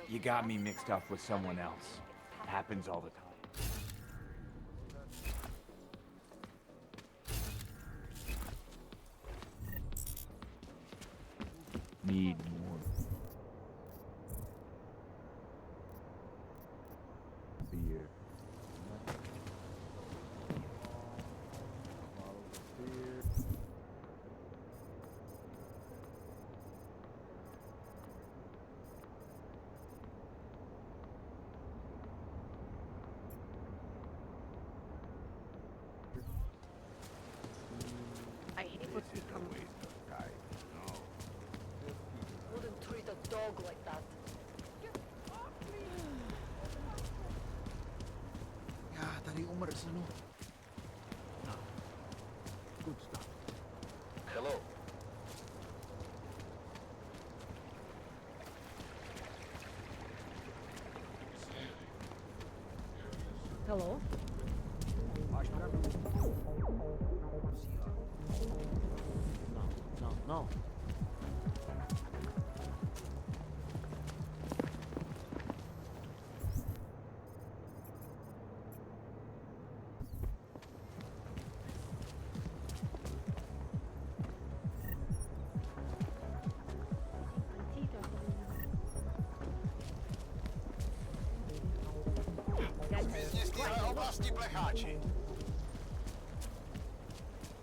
You got me mixed up with someone else. Happens all the time. Need more beer. I hate what become. Wouldn't treat a dog like that. Ya, tadi Umar sana. Good stuff. Hello. Hello? No.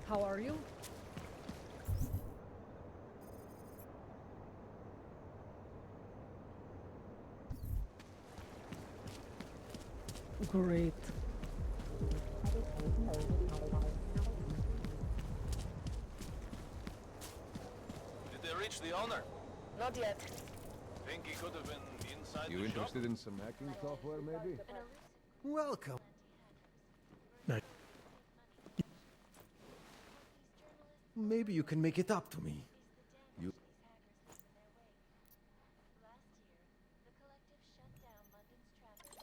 How are you? Great. Did they reach the owner? Not yet. Think he could have been inside You the interested shop? in some hacking software, maybe? Welcome. Maybe you can make it up to me. You... Last year, the collective shut down London's traffic,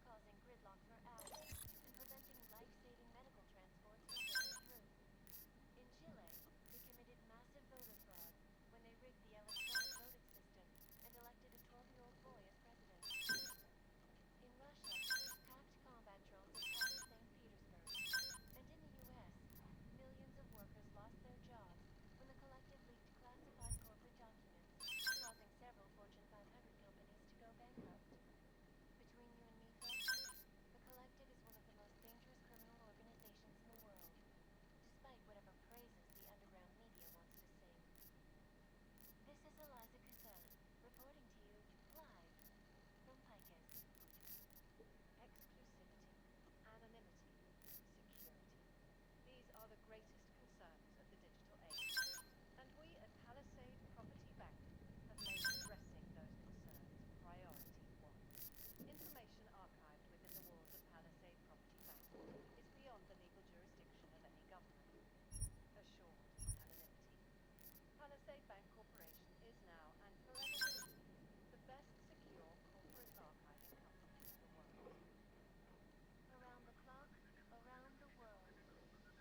causing gridlock for hours and preventing life-saving medical transports from getting through. In Chile, they committed massive voter fraud when they rigged the electronic voting system and elected a 12-year-old boy as president. In Russia, hacked combat drones attacked St. Petersburg. And in the US, millions of workers lost their jobs when the collective leaked classified corporate documents, causing several Fortune 500 companies to go bankrupt. Between you and me, folks, the collective is one of the most dangerous criminal organizations in the world, despite whatever praises the underground media wants to sing. This is Eliza Kazan, reporting to you live from Picus. Exclusivity, anonymity, security. These are the greatest concerns of the digital age. And we at Palisade Property Bank have made addressing those concerns priority one. Information archived within the walls of Palisade Property Bank is beyond the legal jurisdiction of any government. Assured anonymity. Palisade Bank Corporation is now and forever will be the best secure corporate archiving company in the world. Around the clock, around the world.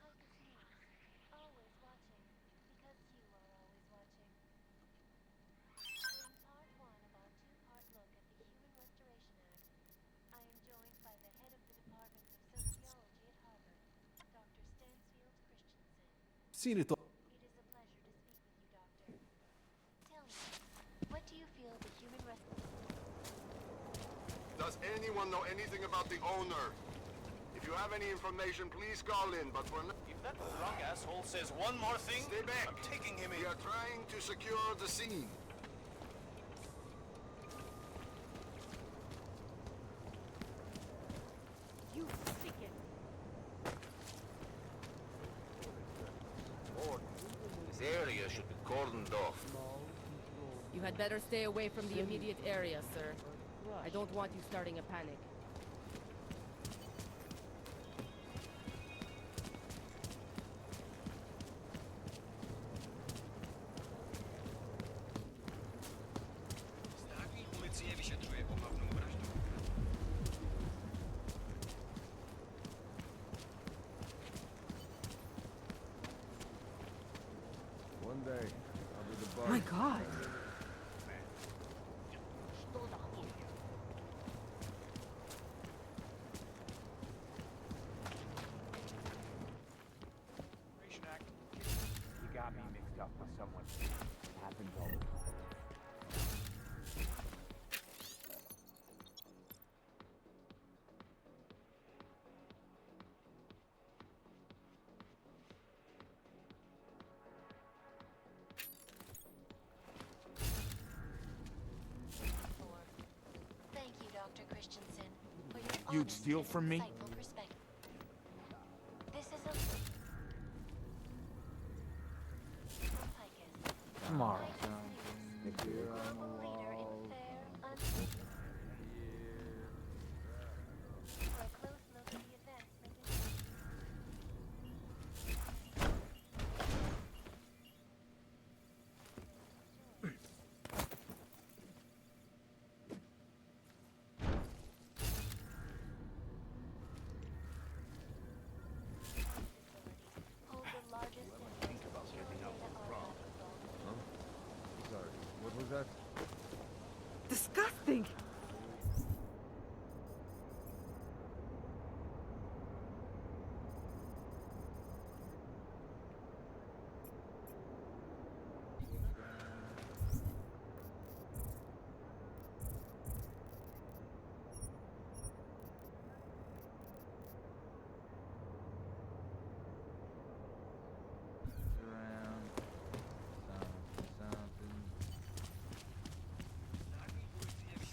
Picus News. Always watching, because you are always watching. In part one of our two-part look at the Human Restoration Act, I am joined by the head of the Department of Sociology at Harvard, Dr. Stansfield Christensen. Seen it all. It is a pleasure to speak with you, Doctor. Tell me, what do you feel the human Does anyone know anything about the owner? If you have any information, please call in, but for now... If that drunk asshole says one more thing, Stay back! I'm taking him in. We are trying to secure the scene. You chicken. This area should be cordoned off. You had better stay away from the immediate area, sir. I don't want you starting a panic. Policie vyšetřuje omhavnou vraždu. One day, I'll be the boss. My God. Что за хуй? stuff with someone. It happens all the time. Thank you, Dr. Christensen, for your You'd honest steal and from me? insightful perspective. This is a Tomorrow. global leader in fair, for a close look at the advancement in hold the largest Think about getting out of the prom. Sorry, what was that? Disgusting!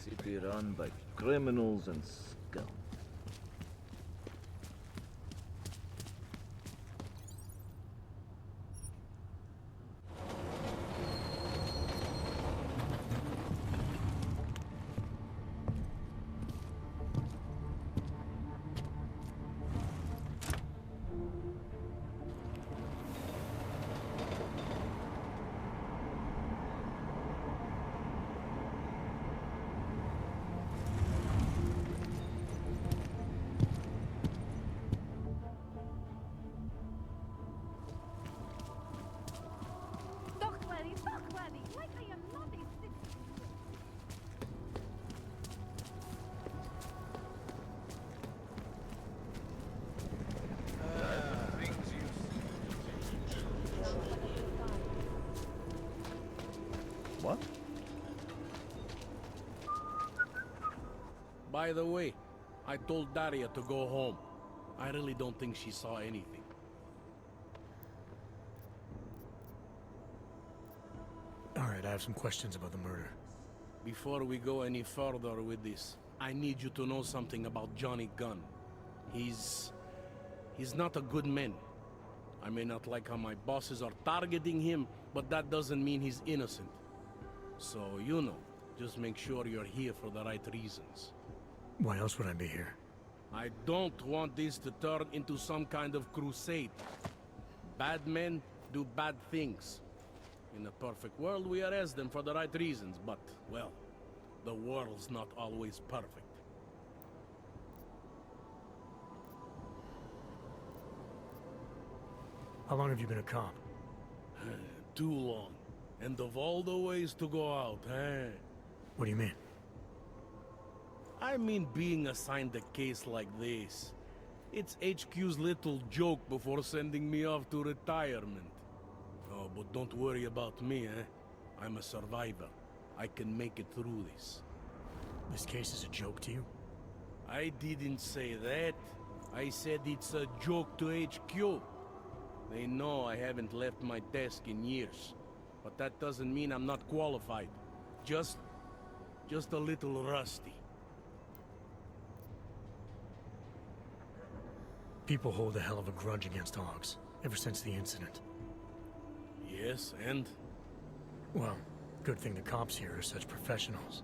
City run by criminals and scum. Like I am not a citizen. Things you What? By the way, I told Daria to go home. I really don't think she saw anything. Alright, I have some questions about the murder. Before we go any further with this, I need you to know something about Johnny Gunn. He's not a good man. I may not like how my bosses are targeting him, but that doesn't mean he's innocent. So, you know, just make sure you're here for the right reasons. Why else would I be here? I don't want this to turn into some kind of crusade. Bad men do bad things. In a perfect world, we arrest them for the right reasons, but, well, the world's not always perfect. How long have you been a cop? Too long. And of all the ways to go out, eh? What do you mean? I mean being assigned a case like this. It's HQ's little joke before sending me off to retirement. Oh, but don't worry about me, eh? I'm a survivor. I can make it through this. This case is a joke to you? I didn't say that. I said it's a joke to HQ. They know I haven't left my desk in years. But that doesn't mean I'm not qualified. Just a little rusty. People hold a hell of a grudge against Hogs, ever since the incident. Yes, and? Well, good thing the cops here are such professionals.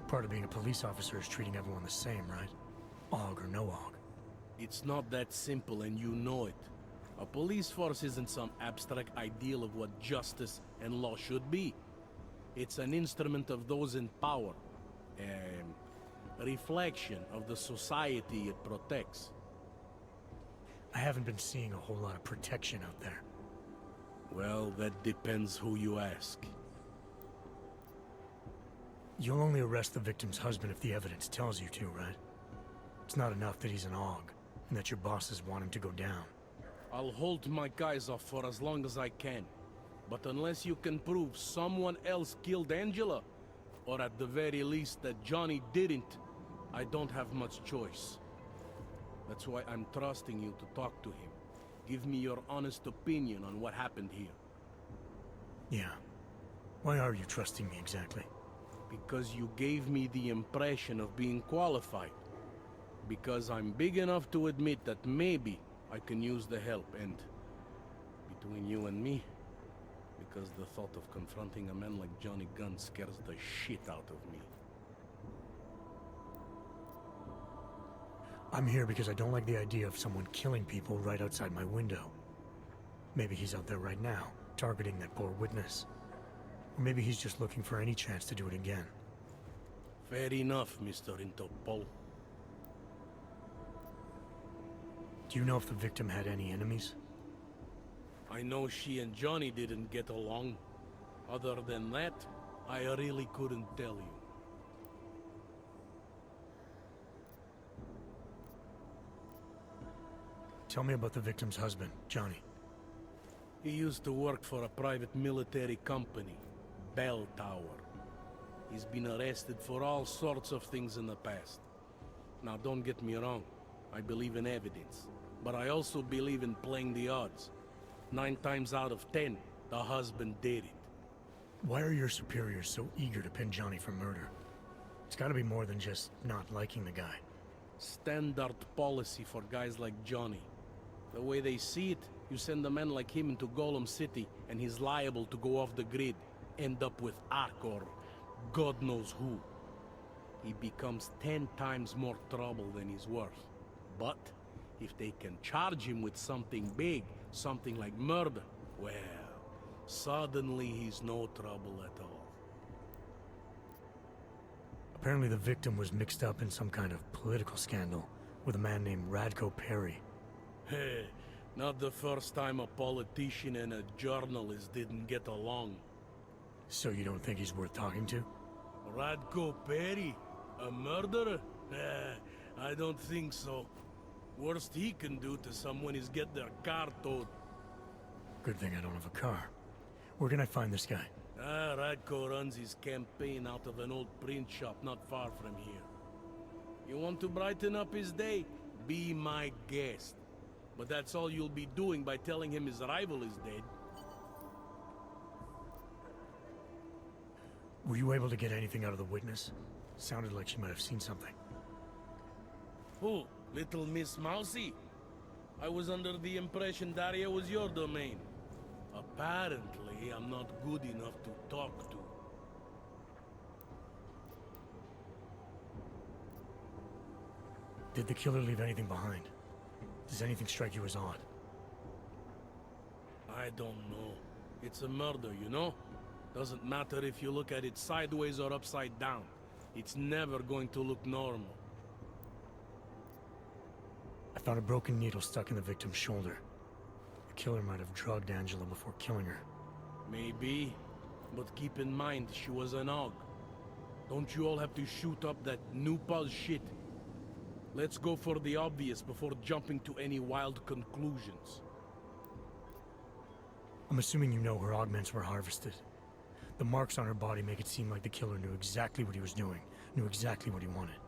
Part of being a police officer is treating everyone the same, right? Og or no Og. It's not that simple, and you know it. A police force isn't some abstract ideal of what justice and law should be. It's an instrument of those in power. A reflection of the society it protects. I haven't been seeing a whole lot of protection out there. Well, that depends who you ask. You'll only arrest the victim's husband if the evidence tells you to, right? It's not enough that he's an Og, and that your bosses want him to go down. I'll hold my guys off for as long as I can. But unless you can prove someone else killed Angela, or at the very least that Johnny didn't, I don't have much choice. That's why I'm trusting you to talk to him. Give me your honest opinion on what happened here. Yeah. Why are you trusting me exactly? Because you gave me the impression of being qualified. Because I'm big enough to admit that maybe I can use the help, and between you and me, because the thought of confronting a man like Johnny Gunn scares the shit out of me. I'm here because I don't like the idea of someone killing people right outside my window. Maybe he's out there right now, targeting that poor witness. Or maybe he's just looking for any chance to do it again. Fair enough, Mr. Interpol. Do you know if the victim had any enemies? I know she and Johnny didn't get along. Other than that, I really couldn't tell you. Tell me about the victim's husband, Johnny. He used to work for a private military company, Bell Tower. He's been arrested for all sorts of things in the past. Now don't get me wrong, I believe in evidence. But I also believe in playing the odds. 9 times out of 10, the husband did it. Why are your superiors so eager to pin Johnny for murder? It's gotta be more than just not liking the guy. Standard policy for guys like Johnny. The way they see it, you send a man like him into Golem City, and he's liable to go off the grid, end up with Ark or God knows who. He becomes 10 times more trouble than he's worth. But if they can charge him with something big, something like murder, well, suddenly he's no trouble at all. Apparently the victim was mixed up in some kind of political scandal with a man named Radko Perry. Hey, not the first time a politician and a journalist didn't get along. So you don't think he's worth talking to? Radko Perry? A murderer? I don't think so. Worst he can do to someone is get their car towed. Good thing I don't have a car. Where can I find this guy? Radko runs his campaign out of an old print shop not far from here. You want to brighten up his day? Be my guest. But that's all you'll be doing by telling him his rival is dead. Were you able to get anything out of the witness? Sounded like she might have seen something. Who? Little Miss Mousy? I was under the impression Daria was your domain. Apparently, I'm not good enough to talk to. Did the killer leave anything behind? Does anything strike you as odd? I don't know. It's a murder, you know? Doesn't matter if you look at it sideways or upside down. It's never going to look normal. I found a broken needle stuck in the victim's shoulder. The killer might have drugged Angela before killing her. Maybe, but keep in mind she was an AUG. Don't you all have to shoot up that new pulse shit? Let's go for the obvious before jumping to any wild conclusions. I'm assuming you know her augments were harvested. The marks on her body make it seem like the killer knew exactly what he was doing, knew exactly what he wanted.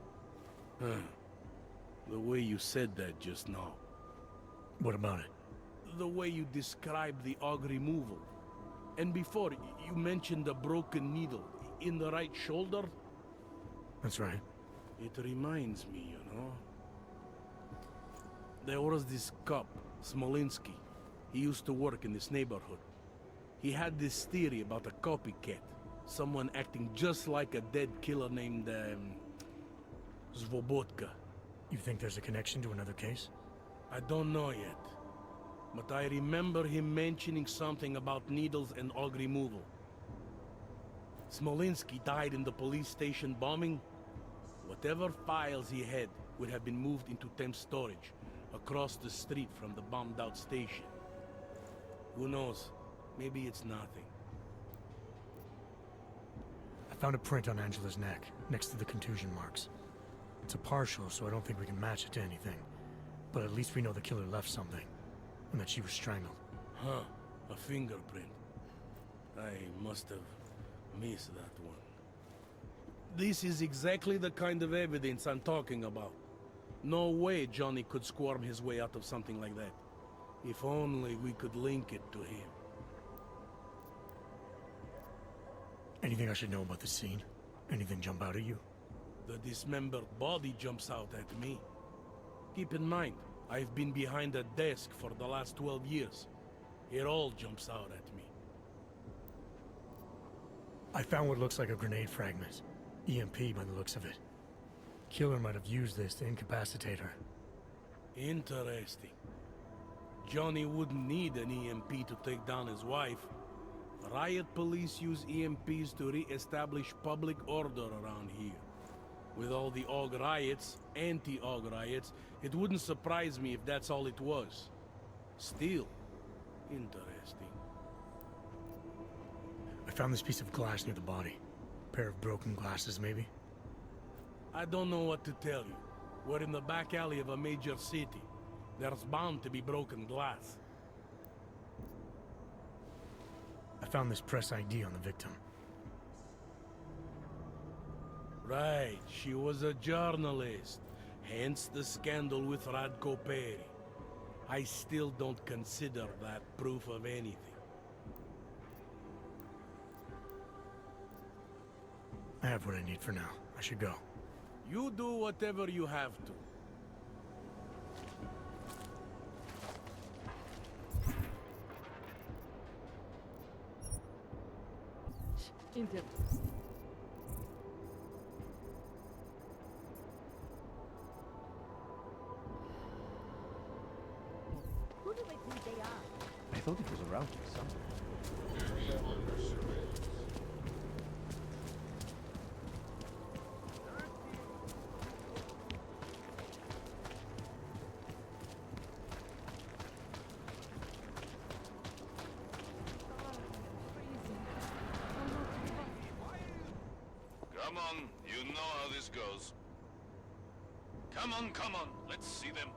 The way you said that just now. What about it? The way you described the AUG removal. And before, you mentioned a broken needle in the right shoulder? That's right. It reminds me, you know. There was this cop, Smolinski. He used to work in this neighborhood. He had this theory about a copycat. Someone acting just like a dead killer named, Svobotka. You think there's a connection to another case? I don't know yet. But I remember him mentioning something about needles and AUG removal. Smolinski died in the police station bombing. Whatever files he had would have been moved into temp storage, across the street from the bombed-out station. Who knows? Maybe it's nothing. I found a print on Angela's neck, next to the contusion marks. It's a partial, so I don't think we can match it to anything. But at least we know the killer left something, and that she was strangled. Huh. A fingerprint. I must have missed that one. This is exactly the kind of evidence I'm talking about. No way Johnny could squirm his way out of something like that. If only we could link it to him. Anything I should know about the scene? Anything jump out at you? The dismembered body jumps out at me. Keep in mind, I've been behind a desk for the last 12 years. It all jumps out at me. I found what looks like a grenade fragment. EMP by the looks of it. Killer might have used this to incapacitate her. Interesting. Johnny wouldn't need an EMP to take down his wife. Riot police use EMPs to re-establish public order around here. With all the AUG riots, anti-AUG riots, it wouldn't surprise me if that's all it was. Still, interesting. I found this piece of glass near the body. A pair of broken glasses, maybe? I don't know what to tell you. We're in the back alley of a major city. There's bound to be broken glass. I found this press ID on the victim. Right, she was a journalist. Hence the scandal with Radko Perry. I still don't consider that proof of anything. I have what I need for now. I should go. You do whatever you have to. Inter. Who do they think they are? I thought it was around here somewhere. Come on, you know how this goes. Come on, let's see them.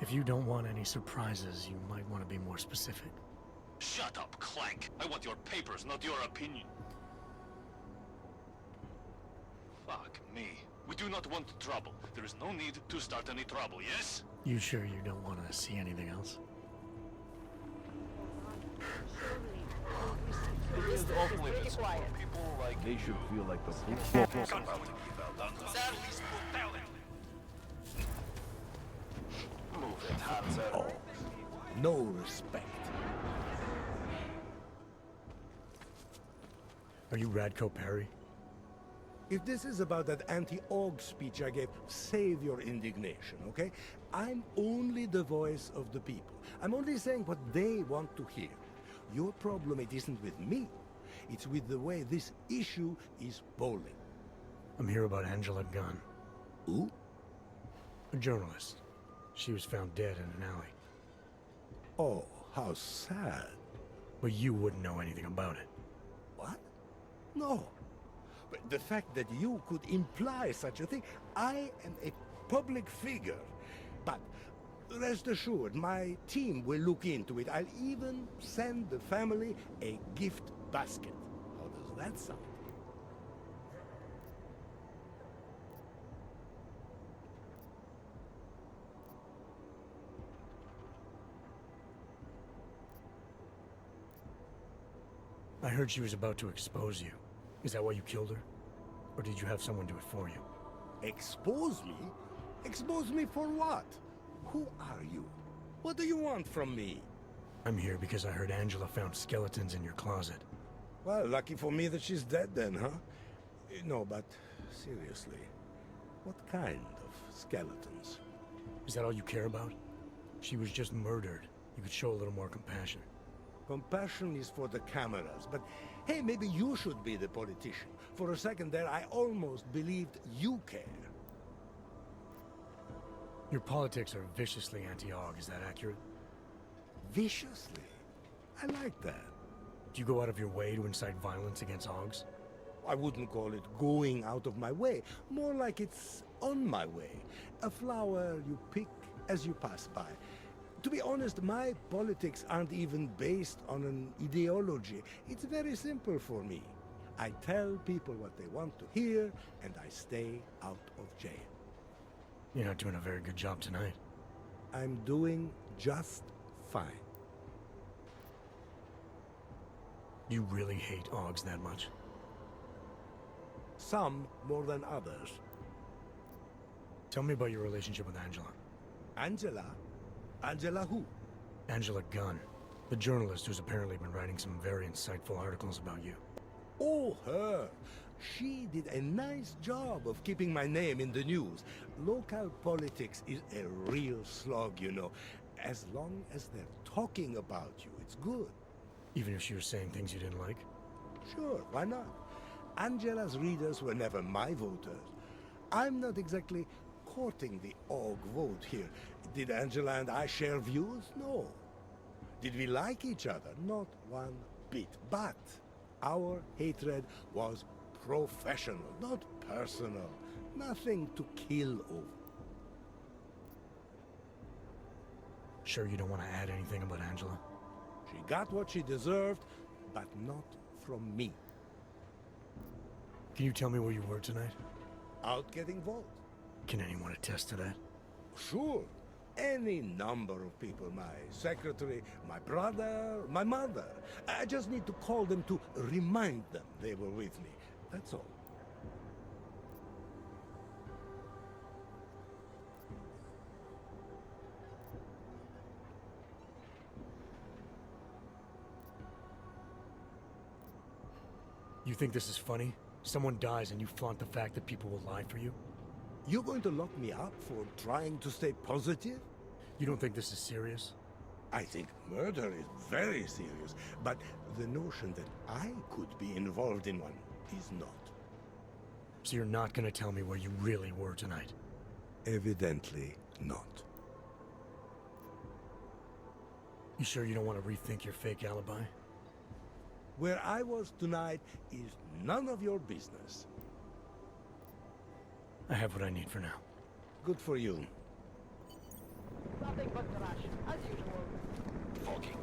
If you don't want any surprises, you might want to be more specific. Shut up, Clank. I want your papers, not your opinion. Fuck me. We do not want trouble. There is no need to start any trouble, yes? You sure you don't want to see anything else? It is awfully visible. People like they should feel like the police. Move it, Hanser. Oh, no respect. Are you Radko Perry? If this is about that anti-AUG speech I gave, save your indignation, okay? I'm only the voice of the people. I'm only saying what they want to hear. Your problem, it isn't with me. It's with the way this issue is bowling. I'm here about Angela Gunn. Who? A journalist. She was found dead in an alley. Oh, how sad. But you wouldn't know anything about it. What? No. But the fact that you could imply such a thing, I am a public figure. But rest assured, my team will look into it. I'll even send the family a gift basket. How does that sound? I heard she was about to expose you. Is that why you killed her? Or did you have someone do it for you? Expose me? Expose me for what? Who are you? What do you want from me? I'm here because I heard Angela found skeletons in your closet. Well, lucky for me that she's dead then, huh? No, but seriously, what kind of skeletons? Is that all you care about? She was just murdered. You could show a little more compassion. Compassion is for the cameras, but hey, maybe you should be the politician. For a second there, I almost believed you care. Your politics are viciously anti-AUG, is that accurate? Viciously? I like that. Do you go out of your way to incite violence against AUGs? I wouldn't call it going out of my way. More like it's on my way. A flower you pick as you pass by. To be honest, my politics aren't even based on an ideology. It's very simple for me. I tell people what they want to hear, and I stay out of jail. You're not doing a very good job tonight. I'm doing just fine. You really hate Augs that much? Some more than others. Tell me about your relationship with Angela. Angela? Angela who? Angela Gunn, the journalist who's apparently been writing some very insightful articles about you. Oh, her. She did a nice job of keeping my name in the news. Local politics is a real slog, you know. As long as they're talking about you, it's good. Even if she was saying things you didn't like? Sure, why not? Angela's readers were never my voters. I'm not exactly courting the Aug vote here. Did Angela and I share views? No. Did we like each other? Not one bit. But our hatred was professional, not personal. Nothing to kill over. Sure you don't want to add anything about Angela? She got what she deserved, but not from me. Can you tell me where you were tonight? Out getting votes. Can anyone attest to that? Sure. Any number of people. My secretary, my brother, my mother. I just need to call them to remind them they were with me. That's all. You think this is funny? Someone dies and you flaunt the fact that people will lie for you? You're going to lock me up for trying to stay positive? You don't think this is serious? I think murder is very serious, but the notion that I could be involved in one is not. So you're not gonna tell me where you really were tonight? Evidently not. You sure you don't want to rethink your fake alibi? Where I was tonight is none of your business. I have what I need for now. Good for you. Nothing but trash, as usual. Fucking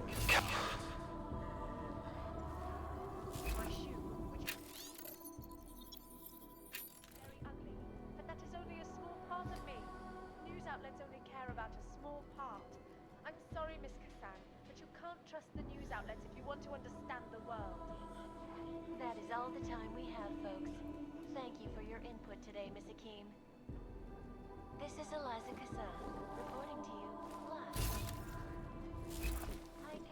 My shoe, which very ugly, but that is only a small part of me. News outlets only care about a small part. I'm sorry, Miss Kassan, but you can't trust the news outlets if you want to understand the world. That is all the time we have, folks. Thank you for your input today, Miss Akeem. This is Eliza Kassan, reporting to you live. I can...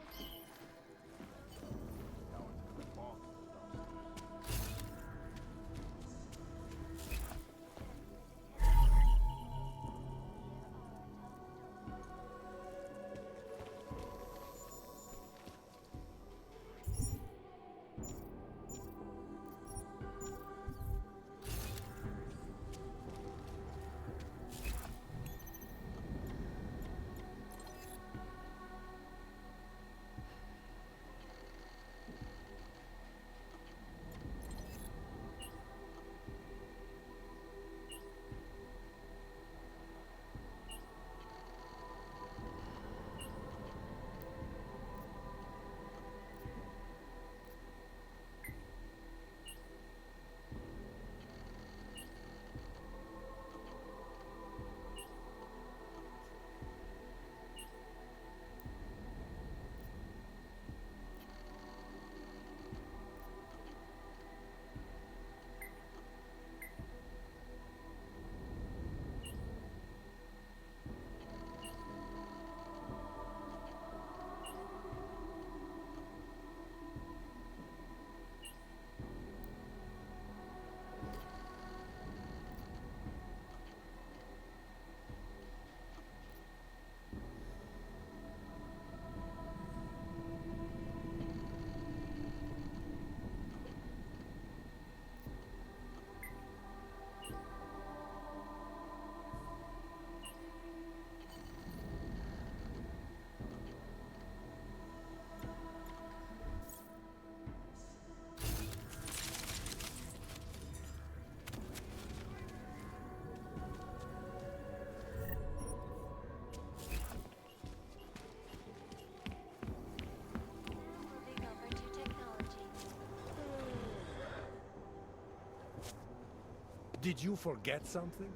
Did you forget something?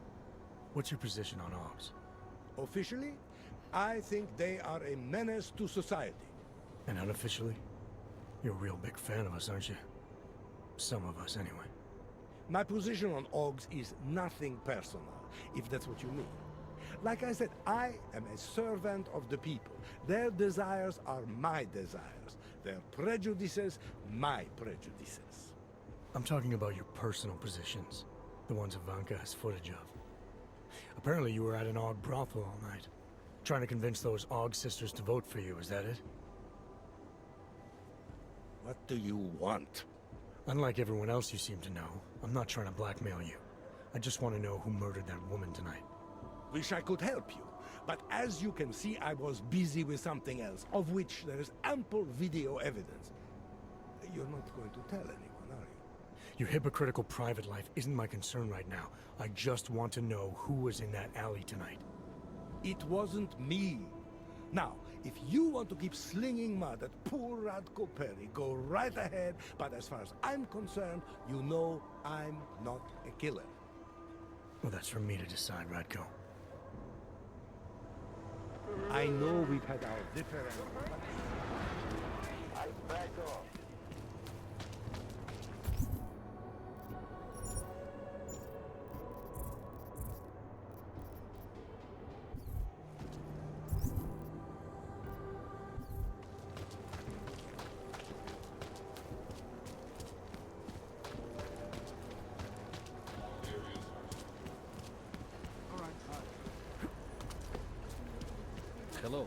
What's your position on Augs? Officially, I think they are a menace to society. And unofficially? You're a real big fan of us, aren't you? Some of us, anyway. My position on Augs is nothing personal, if that's what you mean. Like I said, I am a servant of the people. Their desires are my desires. Their prejudices, my prejudices. I'm talking about your personal positions. The ones Ivanka has footage of. Apparently you were at an Aug brothel all night. Trying to convince those Aug sisters to vote for you, is that it? What do you want? Unlike everyone else you seem to know, I'm not trying to blackmail you. I just want to know who murdered that woman tonight. Wish I could help you, but as you can see, I was busy with something else, of which there is ample video evidence. You're not going to tell anyone, are you? Your hypocritical private life isn't my concern right now. I just want to know who was in that alley tonight. It wasn't me. Now, if you want to keep slinging mud at poor Radko Perry, go right ahead, but as far as I'm concerned, you know I'm not a killer. Well, that's for me to decide, Radko. I know we've had our differences. I'll back off. Hello.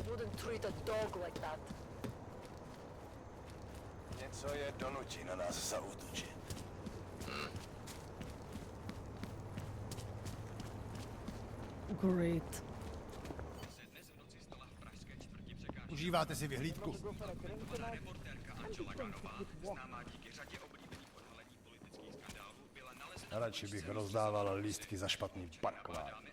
Wouldn't treat a dog like that. Něco je donutí na nás zaútočit. Great. Užíváte si vyhlídku? Radši bych rozdával lístky za špatný parkování.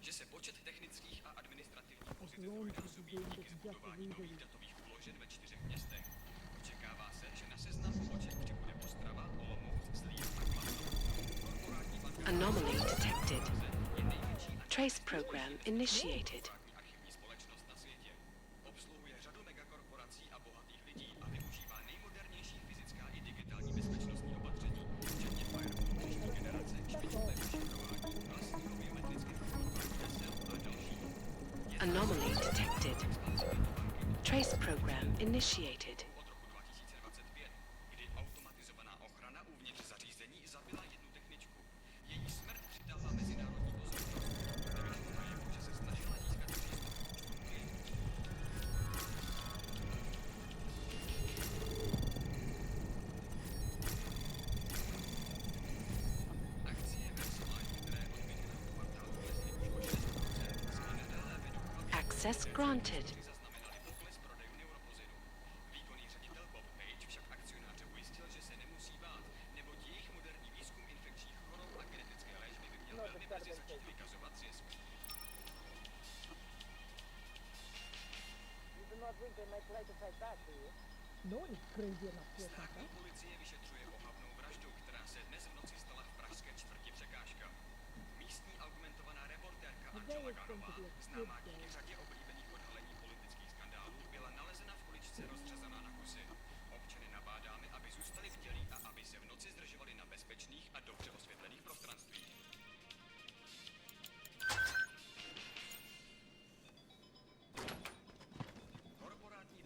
že se počet technických a administrativních pozic dvojnásobí díky vybudování nových datových úložen ve 4 městech. Očekává se, že na seznam poboček přibude Ostrava, Olomouc, Zlín a Kladno. Anomaly detected. Trace program initiated. Archivní společnost na světě. Obsluhuje řadu megakorporací a bohatých lidí a využívá nejmodernější fyzická i digitální bezpečnostní opatření, včetně firewallů příští generace, špičkové vyšetřování, vlastního biometrického sledování hesel a další. Anomaly detected. Trace program initiated. Od roku 2025, kdy automatizovaná ochrana uvnitř zařízení zabila jednu techničku. Její smrt přitahla mezinárodní pozornost. Nevyšlo najevo, že se snažila získat přístup k účtům klientů. Akcie Versailles, které od minulého kvartálu klesly už o 6%, se i nadále vedou k Access granted. zaznamenali pokles prodejů neuropozidu. think they might try to fight back, do you? No one is crazy enough to attack Státní us. policie vyšetřuje ohavnou vraždu, která se dnes v noci stala v pražské čtvrti Překážka. Místní augmentovaná reportérka Angela Ganová, známá díky řadě oblíbených odhalení politických skandálů, byla nalezena v uličce rozřezaná na kusy. Občany nabádáme, aby zůstali bdělí a aby se v noci zdržovali na bezpečných a dobře osvětlených prostranstvích. Korporátní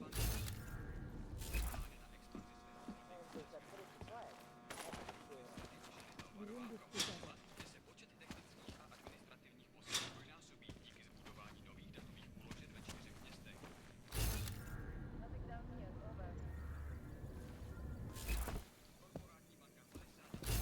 banka se počet technických a administrativních pozic dvojnásobí díky zbudování nových datových úložen ve 4 městech. Nothing down here, over. Korporátní banka 50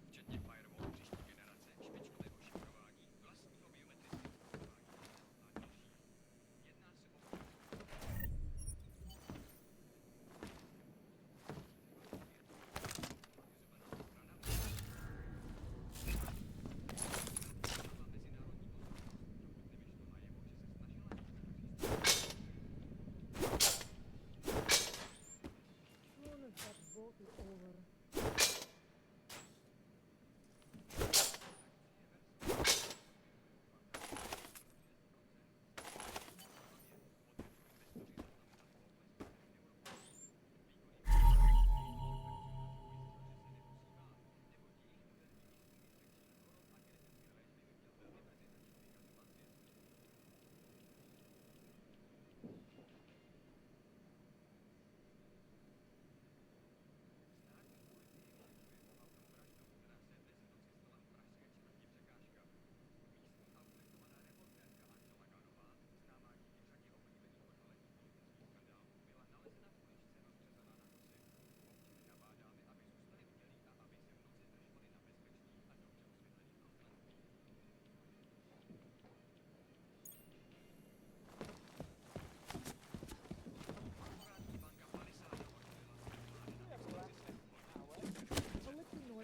včetně firewall příští generace, špičkového šifrování, vlastního biometrického fungování a další. Jedná se o Soon as that vote is over.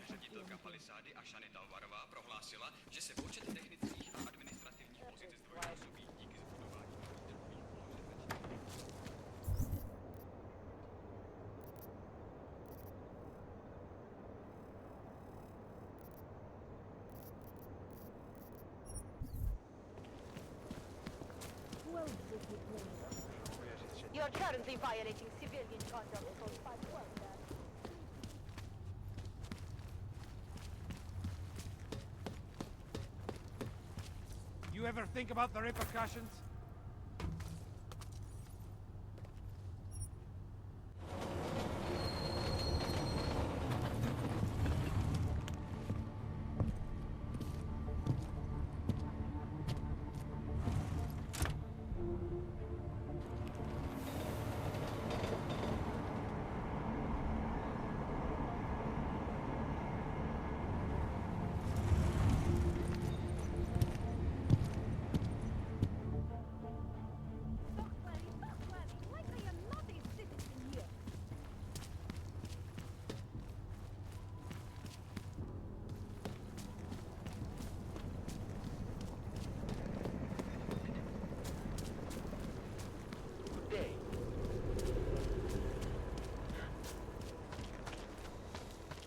Ředitelka Palisády a Shany Talvarová prohlásila, že se počet technických a administrativních pozic zdvojnásobí díky zbudování nových datových úložen ve 4 Who else did you play? You're currently violating civilian conduct code 512, Dad. You ever think about the repercussions?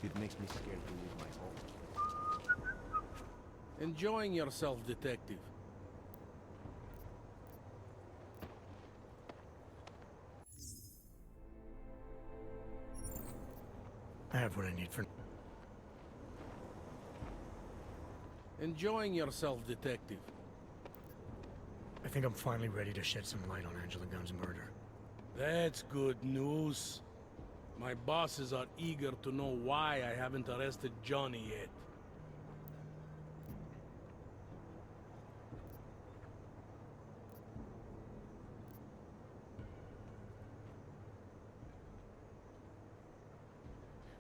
It makes me scared to leave my home. Enjoying yourself, detective. I have what I need for... Enjoying yourself, detective. I think I'm finally ready to shed some light on Angela Gunn's murder. That's good news. My bosses are eager to know why I haven't arrested Johnny yet.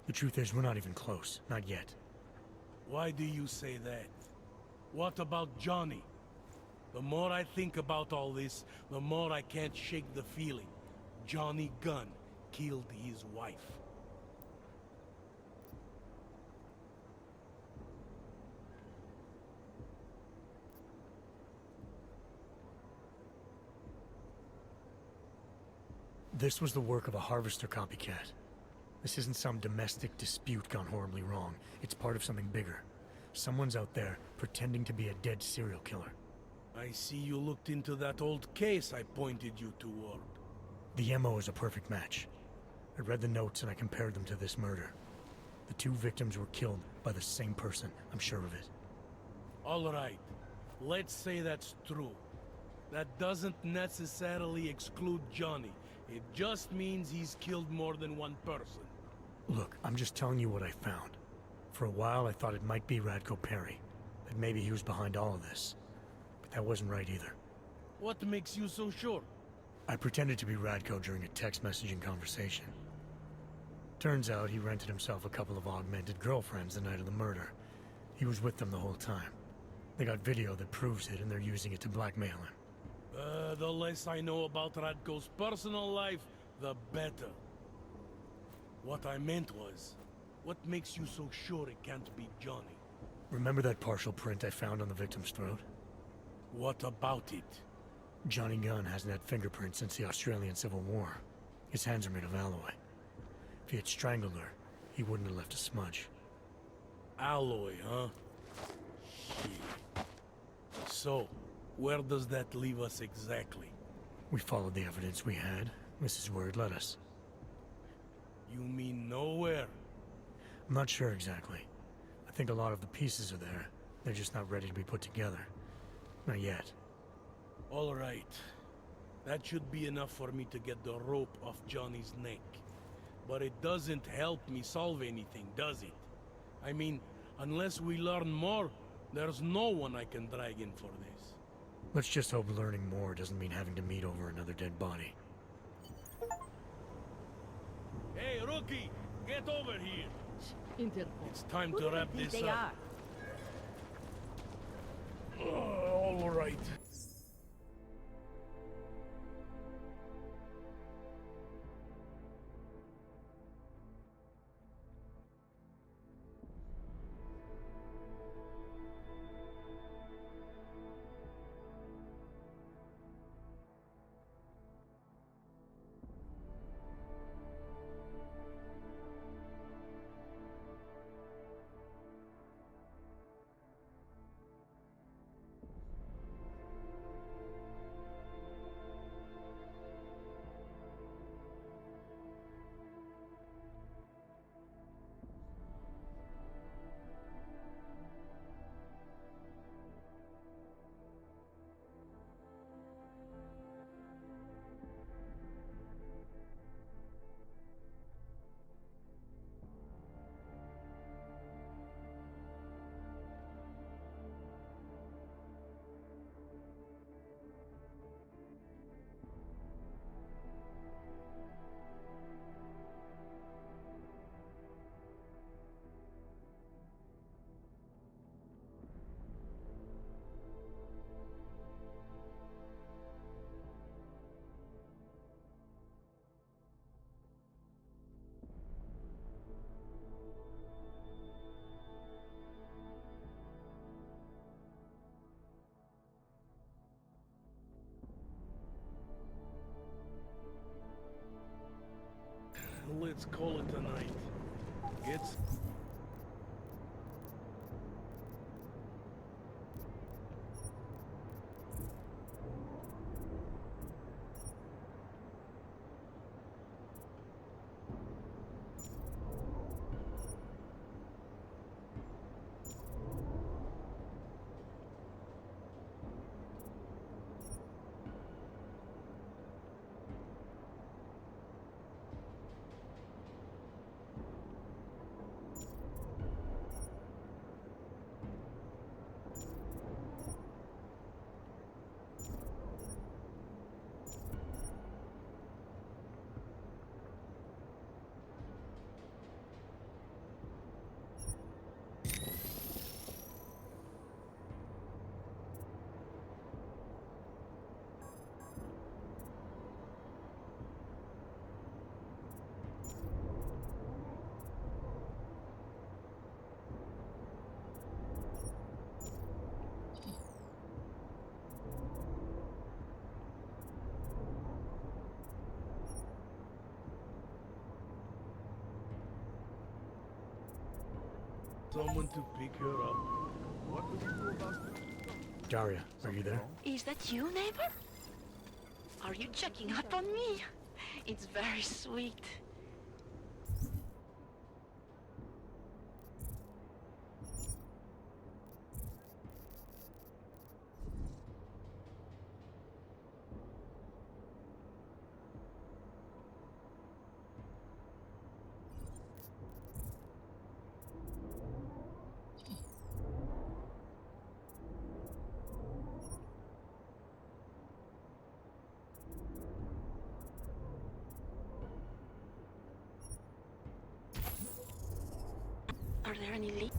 The truth is, we're not even close. Not yet. Why do you say that? What about Johnny? The more I think about all this, the more I can't shake the feeling. Johnny Gunn killed his wife. This was the work of a harvester copycat. This isn't some domestic dispute gone horribly wrong. It's part of something bigger. Someone's out there pretending to be a dead serial killer. I see you looked into that old case I pointed you toward. The MO is a perfect match. I read the notes and I compared them to this murder. The two victims were killed by the same person, I'm sure of it. All right. Let's say that's true. That doesn't necessarily exclude Johnny. It just means he's killed more than one person. Look, I'm just telling you what I found. For a while, I thought it might be Radko Perry. That maybe he was behind all of this. But that wasn't right either. What makes you so sure? I pretended to be Radko during a text messaging conversation. Turns out he rented himself a couple of augmented girlfriends the night of the murder. He was with them the whole time. They got video that proves it, and they're using it to blackmail him. The less I know about Radko's personal life, the better. What I meant was, what makes you so sure it can't be Johnny? Remember that partial print I found on the victim's throat? What about it? Johnny Gunn hasn't had fingerprints since the Australian Civil War. His hands are made of alloy. If he had strangled her, he wouldn't have left a smudge. Alloy, huh? Shit. So, where does that leave us exactly? We followed the evidence we had. This is where it led us. You mean nowhere? I'm not sure exactly. I think a lot of the pieces are there. They're just not ready to be put together. Not yet. All right. That should be enough for me to get the rope off Johnny's neck. But it doesn't help me solve anything, does it? I mean, unless we learn more, there's no one I can drag in for this. Let's just hope learning more doesn't mean having to meet over another dead body. Hey, rookie! Get over here! Interpol. It's time to wrap this They up. are. All right. Let's call it a night. Get... someone to pick her up. What do we do about that? Daria, are you there? Is that you, neighbor? Are you checking up on me? It's very sweet. Are there any leaks?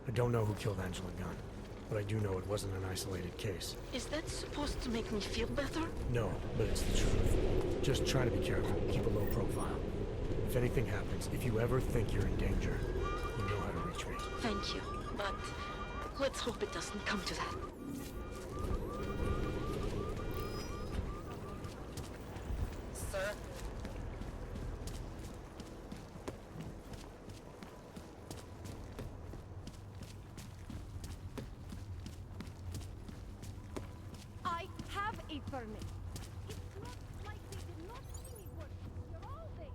I don't know who killed Angela Gunn, but I do know it wasn't an isolated case. Is that supposed to make me feel better? No, but it's the truth. Just try to be careful, keep a low profile. If anything happens, if you ever think you're in danger, you know how to reach me. Thank you, but let's hope it doesn't come to that. Sir? I have a permit. It's not like they did not see me working here all day.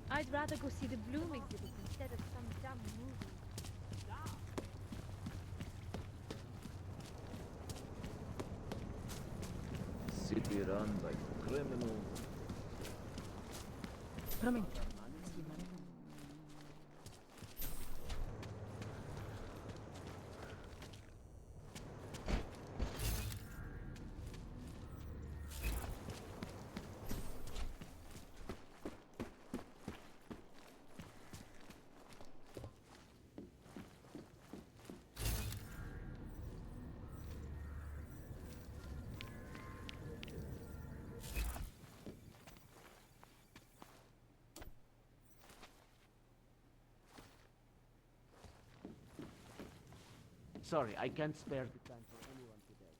I'd rather go see the Bloom exhibit instead of some dumb movie. City run by criminals. Sorry, I can't spare the time for anyone today.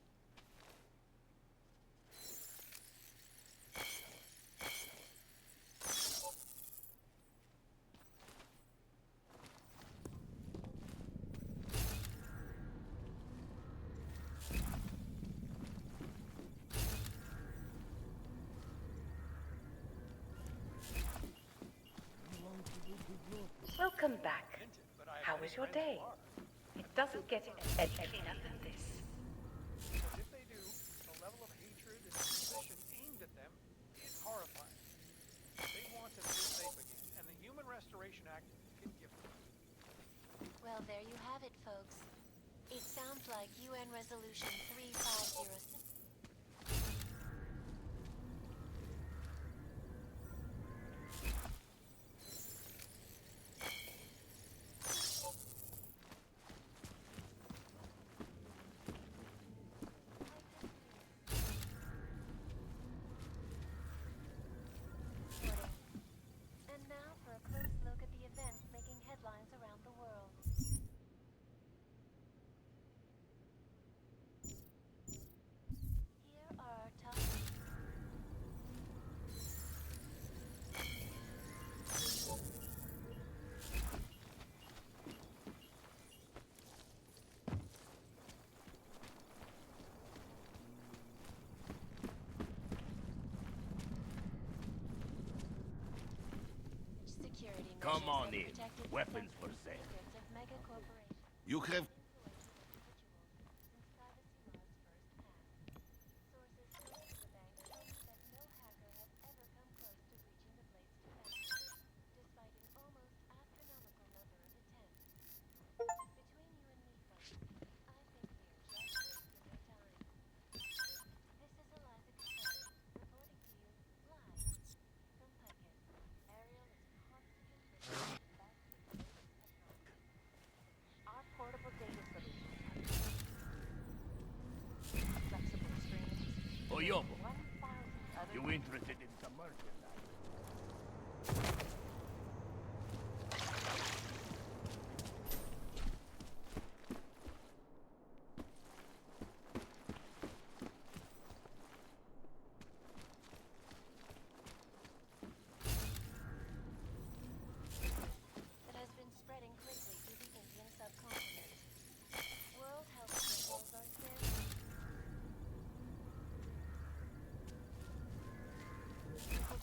Welcome back. How was your day? It doesn't get any cleaner than this. Because if they do, the level of hatred and suspicion aimed at them is horrifying. They want to feel safe again, and the Human Restoration Act can give them. Well, there you have it, folks. It sounds like UN Resolution 3506. And now for a close look at the events making headlines around the world. Here are our top... security Come measures on that in. protected Weapons for sensitive sale. secrets of mega corporations. You have... Sources close to the bank tell me that no hacker has ever You interested in some merchandise? That has been spreading quickly through the Indian subcontinent. World health officials are scared.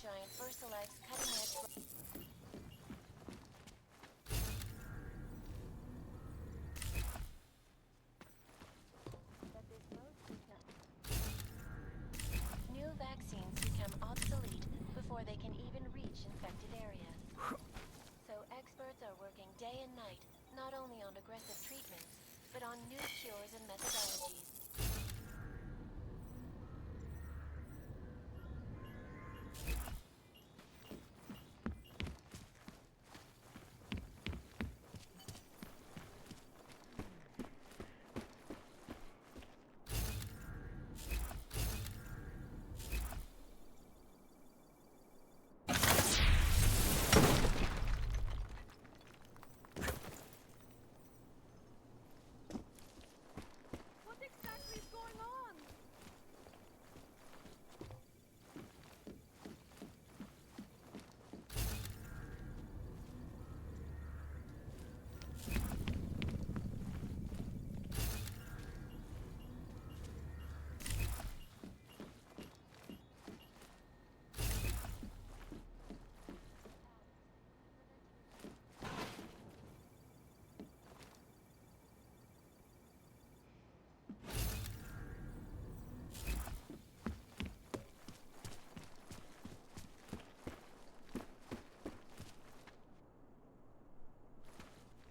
Giant Versalike's cutting-edge. New vaccines become obsolete before they can even reach infected areas. So experts are working day and night, not only on aggressive treatments, but on new cures and methodologies. What exactly is going on?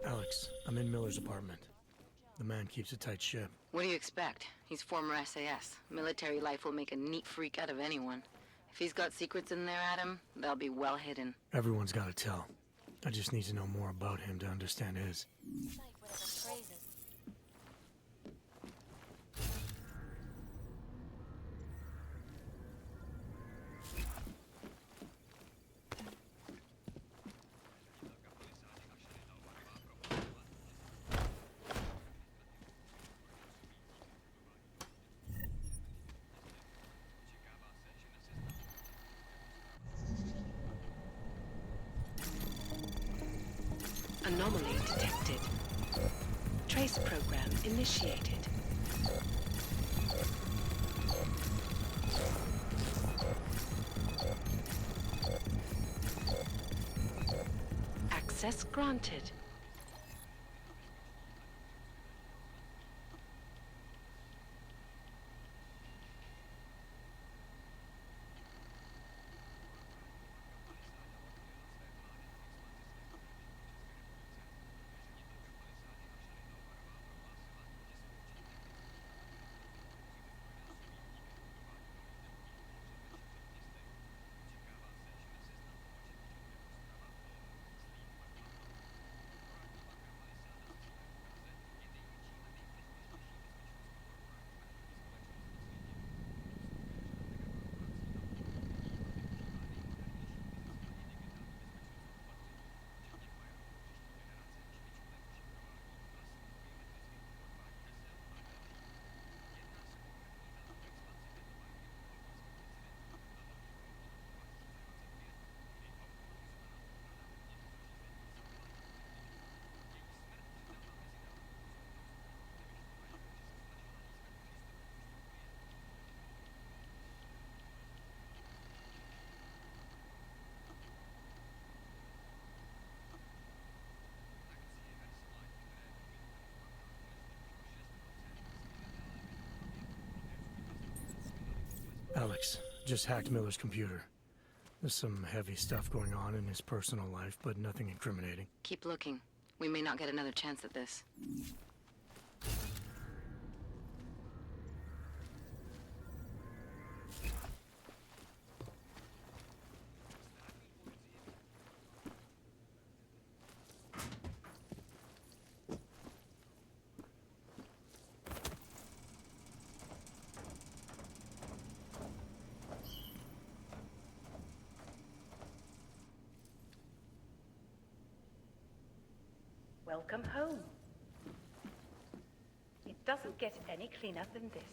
Alex, I'm in Miller's apartment. The man keeps a tight ship. What do you expect? He's former SAS. Military life will make a neat freak out of anyone. If he's got secrets in there, Adam, they'll be well hidden. Everyone's got to tell. I just need to know more about him to understand his. Cite whatever phrases. Anomaly detected. Trace program initiated. Access granted. Alex, just hacked Miller's computer. There's some heavy stuff going on in his personal life, but nothing incriminating. Keep looking. We may not get another chance at this. Welcome home. It doesn't get any cleaner than this.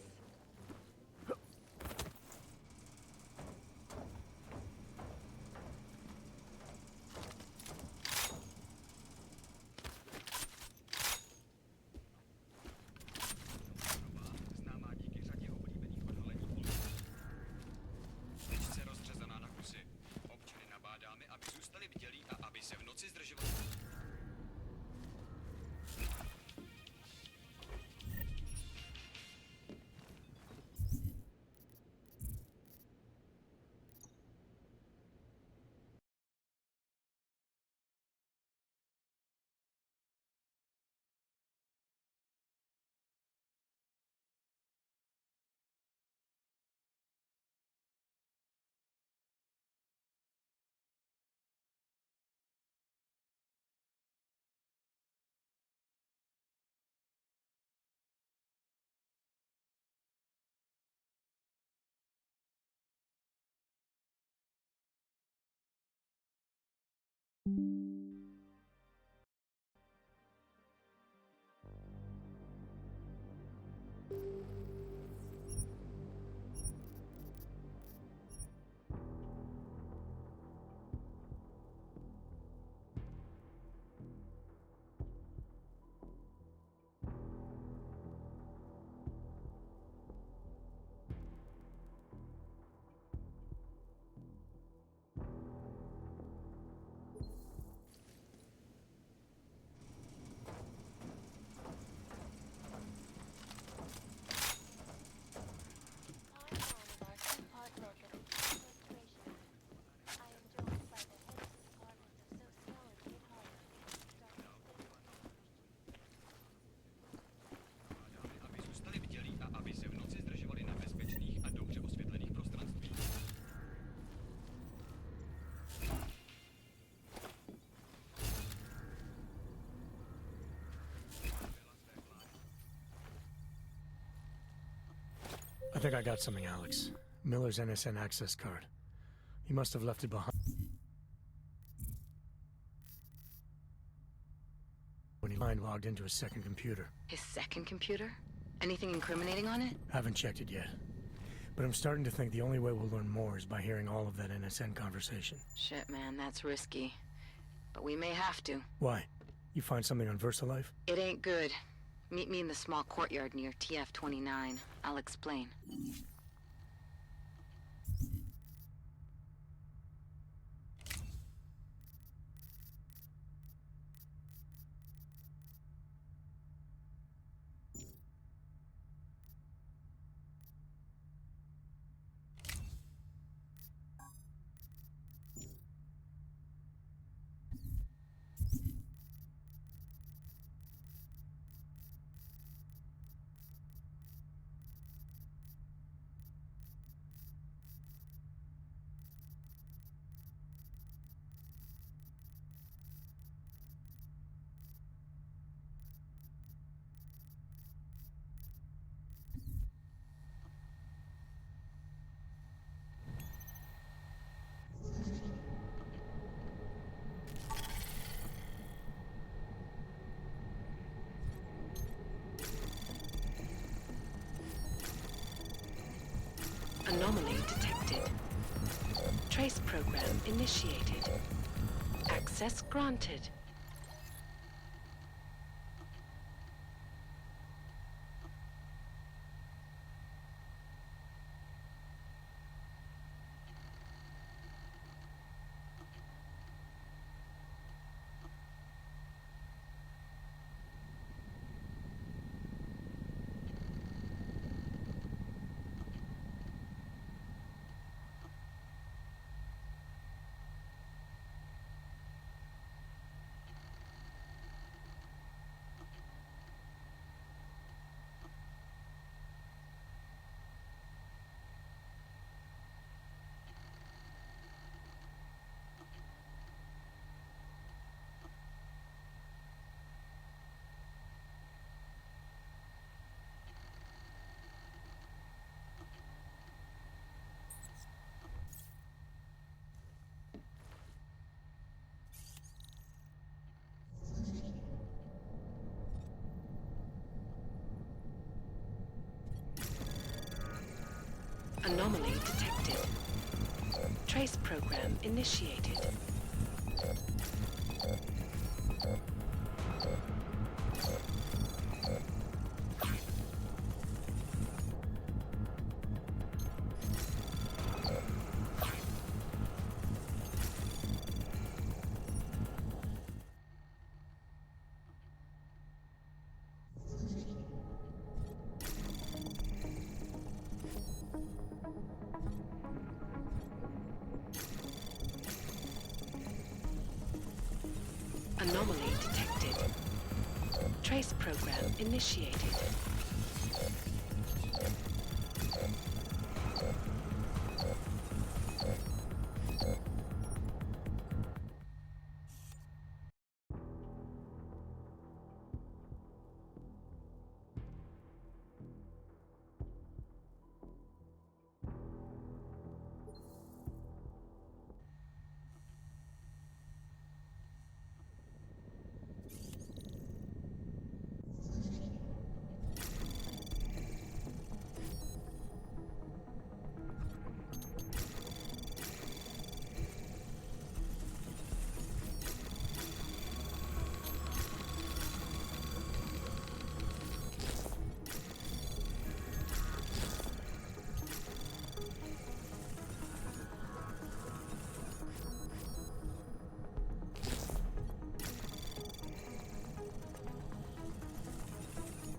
Známá díky řadě oblíbených odhalení policie. Světce rozřezaná na kusy. Občany nabádáme, aby zůstali bdělí a aby se v noci zdržovali. I think I got something, Alex. Miller's NSN access card. He must have left it behind when he logged into his second computer. His second computer? Anything incriminating on it? Haven't checked it yet. But I'm starting to think the only way we'll learn more is by hearing all of that NSN conversation. Shit, man, that's risky. But we may have to. Why? You find something on VersaLife? It ain't good. Meet me in the small courtyard near TF-29. I'll explain. Anomaly detected. Trace program initiated. Access granted. Anomaly detected. Trace program initiated. Anomaly detected. Trace program initiated.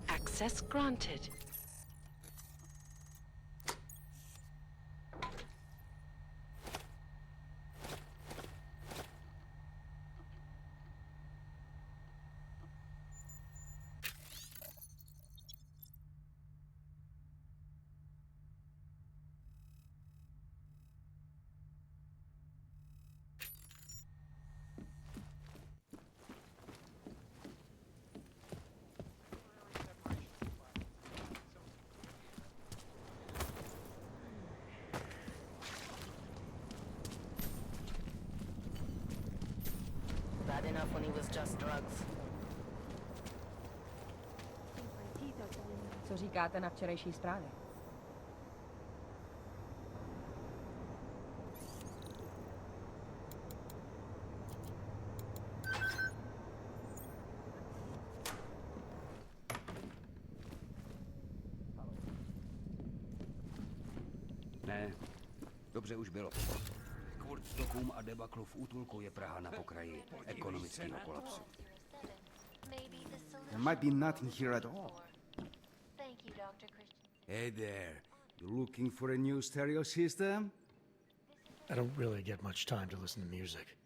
Access granted. Bad enough when he was just drugs. Co říkáte na včerejší zprávě? Ne, dobře už bylo. Kvůli stokům a debaklu v útulku je Praha na pokraji ekonomického kolapsu. There might be nothing here at all. Thank you, Dr. Christian. Hey there, you looking for a new stereo system? I don't really get much time to listen to music.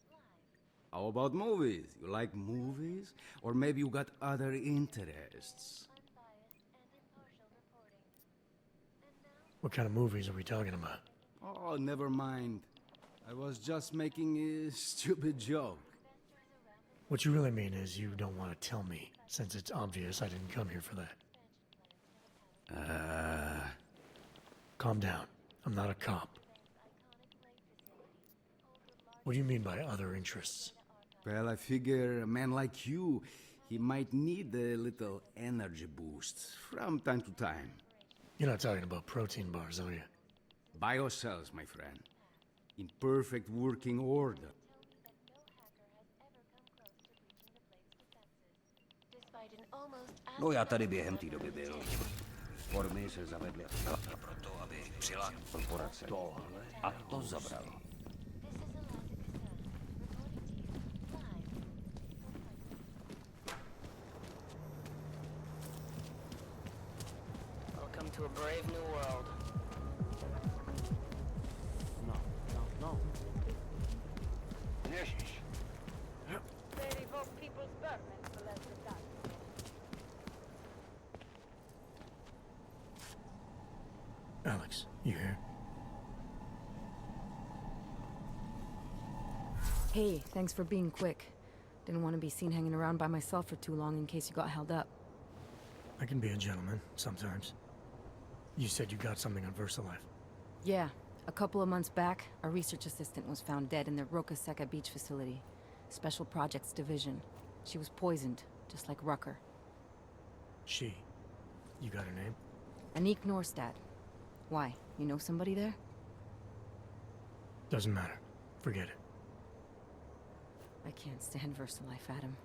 How about movies? You like movies? Or maybe you got other interests? What kind of movies are we talking about? Oh, never mind. I was just making a stupid joke. What you really mean is you don't want to tell me, since it's obvious I didn't come here for that. Calm down. I'm not a cop. What do you mean by other interests? Well, I figure a man like you, he might need a little energy boost from time to time. You're not talking about protein bars, are you? Biocells, my friend. In perfect working order. No, já tady během té doby byl. Formy se zavedly proto, aby přilákal korporace. Tohle a to zabralo. Welcome to a brave new world. No. Ježiš. They revoke people's permits for less than that. Alex, you here? Hey, thanks for being quick. Didn't want to be seen hanging around by myself for too long in case you got held up. I can be a gentleman, sometimes. You said you got something on VersaLife. Yeah, a couple of months back, our research assistant was found dead in the Roca Seca beach facility. Special Projects Division. She was poisoned, just like Rucker. She. You got her name? Anik Norstad. Why? You know somebody there? Doesn't matter. Forget it. I can't stand VersaLife, Adam.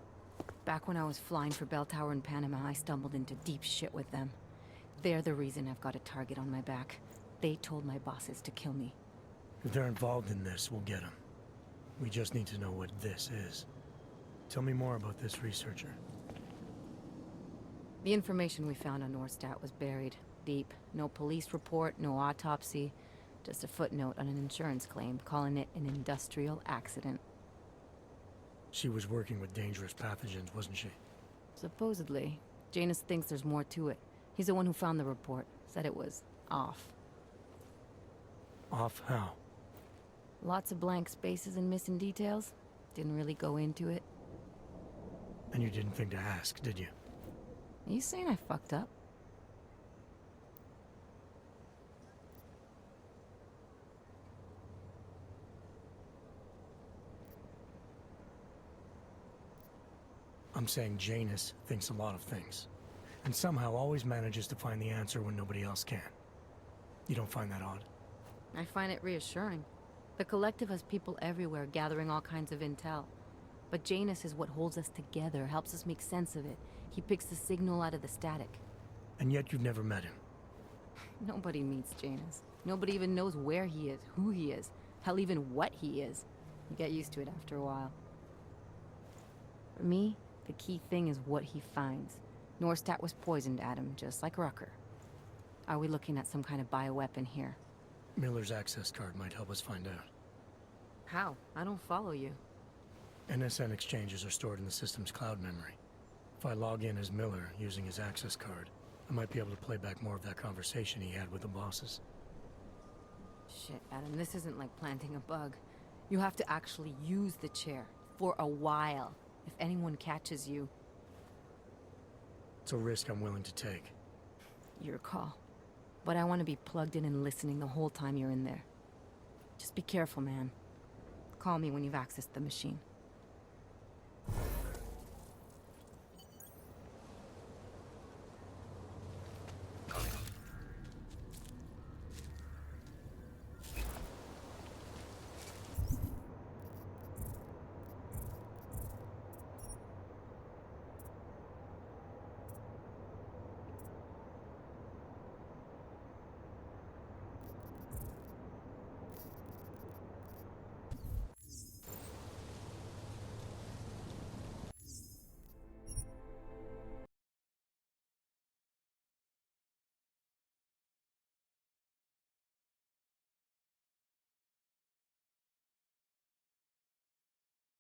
Back when I was flying for Bell Tower in Panama, I stumbled into deep shit with them. They're the reason I've got a target on my back. They told my bosses to kill me. If they're involved in this, we'll get them. We just need to know what this is. Tell me more about this researcher. The information we found on Norstat was buried deep. No police report, no autopsy. Just a footnote on an insurance claim, calling it an industrial accident. She was working with dangerous pathogens, wasn't she? Supposedly. Janus thinks there's more to it. He's the one who found the report. Said it was off. Off how? Lots of blank spaces and missing details. Didn't really go into it. And you didn't think to ask, did you? Are you saying I fucked up? I'm saying Janus thinks a lot of things. And somehow always manages to find the answer when nobody else can. You don't find that odd? I find it reassuring. The Collective has people everywhere gathering all kinds of intel. But Janus is what holds us together, helps us make sense of it. He picks the signal out of the static. And yet you've never met him. Nobody meets Janus. Nobody even knows where he is, who he is, hell, even what he is. You get used to it after a while. For me, the key thing is what he finds. Norstat was poisoned, Adam, just like Rucker. Are we looking at some kind of bioweapon here? Miller's access card might help us find out. How? I don't follow you. NSN exchanges are stored in the system's cloud memory. If I log in as Miller using his access card, I might be able to play back more of that conversation he had with the bosses. Shit, Adam, this isn't like planting a bug. You have to actually use the chair. For a while. If anyone catches you... It's a risk I'm willing to take. Your call. But I want to be plugged in and listening the whole time you're in there. Just be careful, man. Call me when you've accessed the machine.